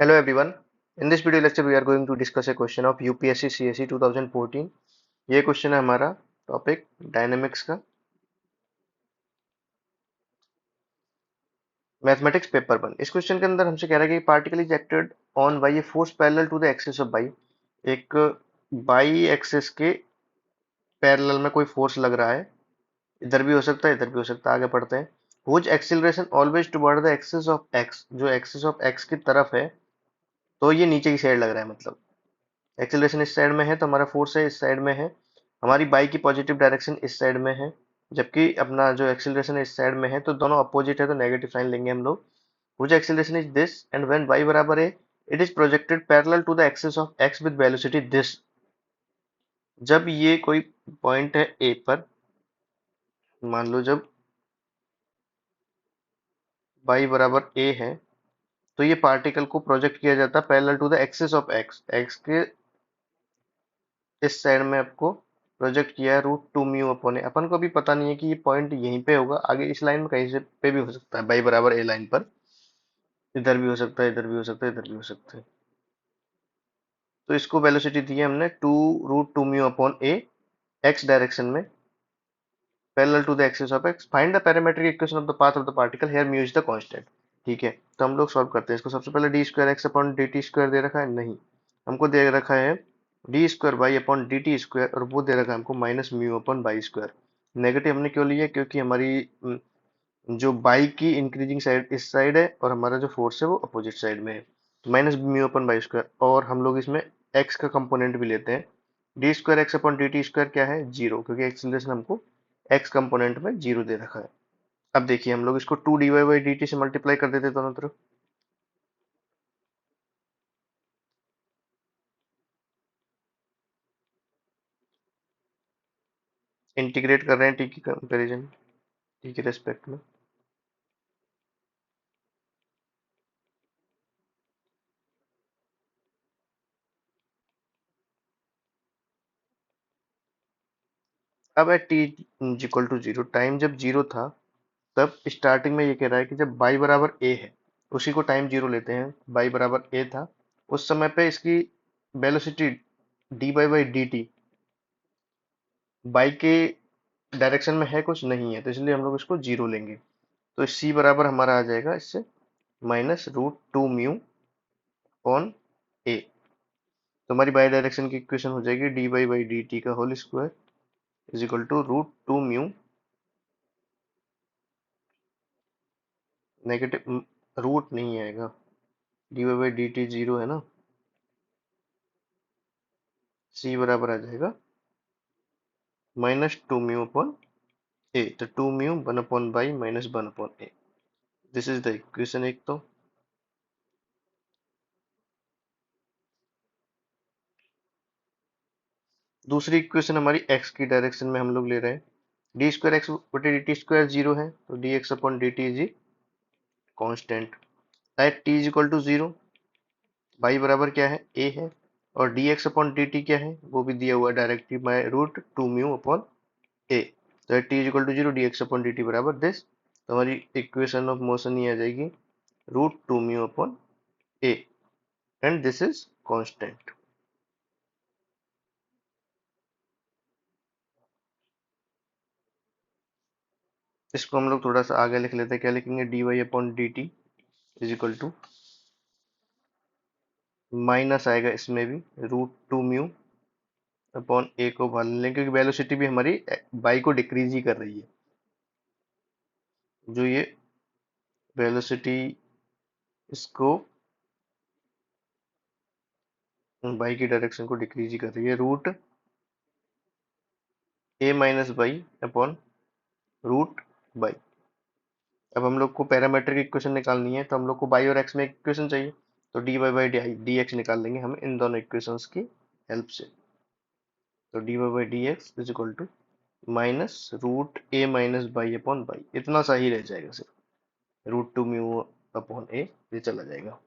Hello everyone. In this video lecture we are going to discuss a question of UPSC CSE 2014. ये question है हमारा topic dynamics का mathematics paper 1। इस question के अंदर हमसे कह रहा है कि particle is acted on by a force parallel to the axis of y. एक बाई एक्सिस के पैरेलल में कोई फोर्स लग रहा है, इधर भी हो सकता है इधर भी हो सकता है। आगे पढ़ते हैं। Whose acceleration always toward the axis of x, जो एक्सिस ऑफ एक्स की तरफ है, तो ये नीचे की साइड लग रहा है। मतलब एक्सेलरेशन इस साइड में है तो हमारा फोर्स है इस साइड में है। हमारी बाई की पॉजिटिव डायरेक्शन इस साइड में है, जबकि अपना जो एक्सेलरेशन है इस साइड में है, तो दोनों अपोजिट है तो नेगेटिव साइन लेंगे हम लोग। Which acceleration is this and when y बराबर है it is projected parallel to the axis of x with velocity this. जब ये कोई पॉइंट है ए पर, मान लो जब y बराबर a है, तो ये पार्टिकल को प्रोजेक्ट किया जाता है parallel to the axis of x, x के इस साइड में आपको प्रोजेक्ट किया है √2 म्यू अपॉन ए। अपन को भी पता नहीं है कि ये पॉइंट यहीं पे होगा, आगे इस लाइन में कहीं से पे भी हो सकता है, बाई बराबर ए लाइन पर। इधर भी हो सकता है इधर भी हो सकता है इधर भी हो सकता है। तो इसको वेलोसिटी दी है हमने 2√2 mu upon a, x direction में, parallel to the axis of x. Find the parametric equation of the path of the particle, here mu is the constant. ठीक है, तो हम लोग सॉल्व करते हैं इसको। सबसे पहले D square x upon D T square दे रखा है, नहीं हमको दे रखा है D square y upon D T square, और वो दे रखा है हमको minus mu upon y square. Negative हमने क्यों लिया? क्योंकि हमारी जो बाई की इंक्रीजिंग साइड इस साइड है और हमारा जो फोर्स है वो अपोजिट साइड में है। तो minus mu upon by square, और हम लोग इसमें एक्स का कंपोनेंट भी लेते हैं। D square x upon D T square क्या है? जीरो, क्योंकि एक्सीलरेशन हमको एक्स कंपोनेंट में जीरो दे रखा है। अब देखिए हम लोग इसको 2 dy/dt से मल्टीप्लाई कर देते हैं दोनों तरफ। इंटीग्रेट कर रहे हैं टी की कंपेरिजन, टी के रेस्पेक्ट में। अब है t equal to zero, time जब जीरो था तब स्टार्टिंग में ये कह रहा है कि जब बाई बराबर ए है, उसी को टाइम जीरो लेते हैं। बाई बराबर ए था उस समय पे इसकी velocity D y by D T by के डायरेक्शन में है कुछ नहीं है, तो इसलिए हम लोग इसको जीरो लेंगे। तो सी बराबर हमारा आ जाएगा इससे -√2 म्यू ऑन ए। तो हमारी बाई डायरेक्शन की इक्वेशन हो जाएगी D y by D T का whole square is equal to √2 mu, negative root नहीं आएगा, D y by D T zero है ना। सी बराबर आ जाएगा -2 म्यू अपॉन ए, तो 2 म्यू 1/बाई -1/ए। दिस इज द इक्वेशन एक। तो दूसरी इक्वेशन हमारी एक्स की डायरेक्शन में हम लोग ले रहे हैं। डी स्क्वायर एक्स बटे डी टी स्क्वायर जीरो है, तो d x upon D t is constant at t is equal to zero. Y बराबर क्या है? ए है, और d x upon D t क्या है? वो भी दिया हुआ है डायरेक्टली, बाय √2 म्यू अपॉन ए। तो at t is equal to zero, d x upon D t बराबर दिस। तो हमारी इक्वेशन ऑफ मोशन ये आ जाएगी √2 mu upon A, and this is constant. इसको हम लोग थोड़ा सा आगे लिख लेते हैं। क्या लिखेंगे? D y upon D t is equal to, minus आएगा इसमें भी √2 म्यू अपॉन ए को बाहर ले लेंगे, क्योंकि वेलोसिटी भी हमारी बाई को डिक्रीज ही कर रही है। जो ये वेलोसिटी इसको बाई की डायरेक्शन को डिक्रीज ही कर रही है। √a-बाई अपॉन √बाई। अब हम लोग को पैरामीट्रिक इक्वेशन निकालनी है, तो हम लोग को बाई और एक्स में इक्वेशन चाहिए, तो D y by D x निकाल लेंगे हम इन दोनों इक्वेशंस की हेल्प से। तो D y by D x is equal to -√a-बाई अपॉन बाई, इतना सा ही रह जाएगा सिर्फ। √2 म्यू अपॉन ए ये चला जाएगा।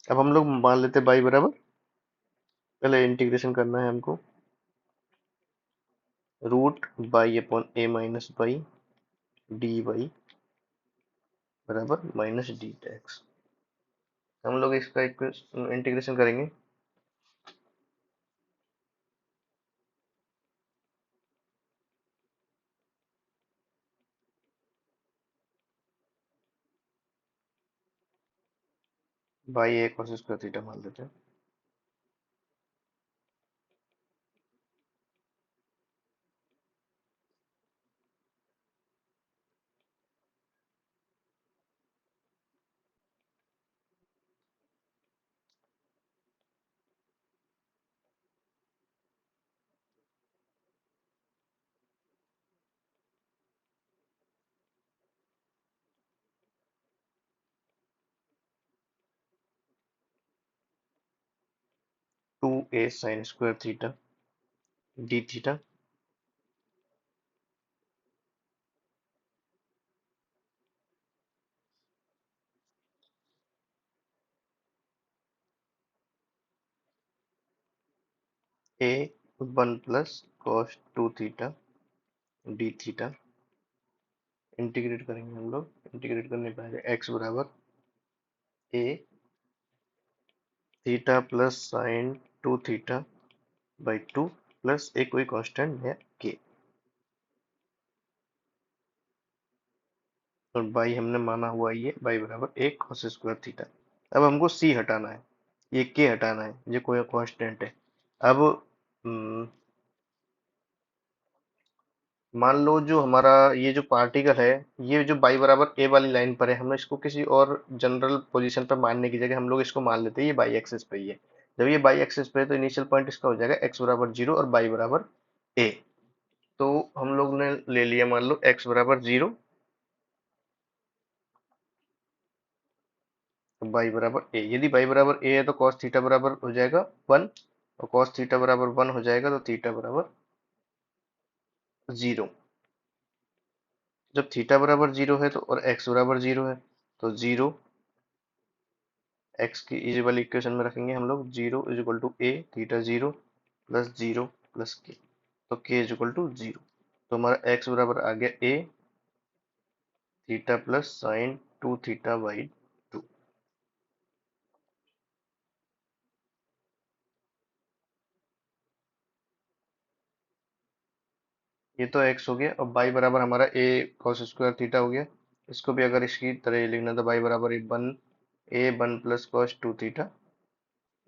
अब हम लोग मान लेते बाई बराबर, पहले इंटीग्रेशन करना है हमको, √बाई upon A minus y D y बराबर -डी एक्स। हम लोग इसका इंटीग्रेशन करेंगे। Y A cos square theta मान लेते हैं। 2a sin square theta D theta A 1 plus cos 2 theta D theta. Integrate करेंगे हम लोग, इंटीग्रेट करने पहले x बराबर A theta plus sine 2 theta by 2 plus एक कोई कांस्टेंट है के, और बाई हमने माना हुआ ये बाई बराबर एक cos स्क्वायर थीटा। अब हमको c हटाना है, ये k हटाना है, ये कोई कांस्टेंट है। अब मान लो जो हमारा ये जो पार्टिकल है, ये जो बाई बराबर ए वाली लाइन पर है, हम इसको किसी और जनरल पोजीशन पर मानने की जगह हम लोग इसको मान लेते हैं ये बाई एक्सिस पे ही है। जब ये बाई एक्सिस पे है तो इनिशियल पॉइंट इसका हो जाएगा एक्स बराबर जीरो और बाई बराबर ए। तो हम लोग ने ले लिया मान लो एक्स बराबर जीरो, बाई बराबर ए। यदि बाई बराबर ए है तो कॉस थीटा बराबर हो जाएगा वन, और कॉस थीटा बराबर वन हो जाएगा तो थीटा बराबर जीरो। जब थीटा बराबर जीरो है तो और एक्स बराबर जीरो है तो जीरो, एक्स की इज वाली इक्वेशन में रखेंगे हम लोग, zero is equal to a theta zero plus zero plus k, तो के इज इक्वल टू जीरो। तो हमारा एक्स बराबर आ गया A theta plus sine two theta by two. ये तो एक्स हो गया, और बाई बराबर हमारा ए कॉस स्क्वायर थीटा हो गया। इसको भी अगर इसकी तरह लिखना तो बाई बराबर A one plus cos two theta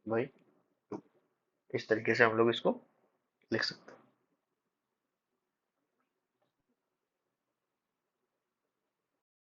by two. इस तरीके से हम लोग इसको लिख सकते हैं।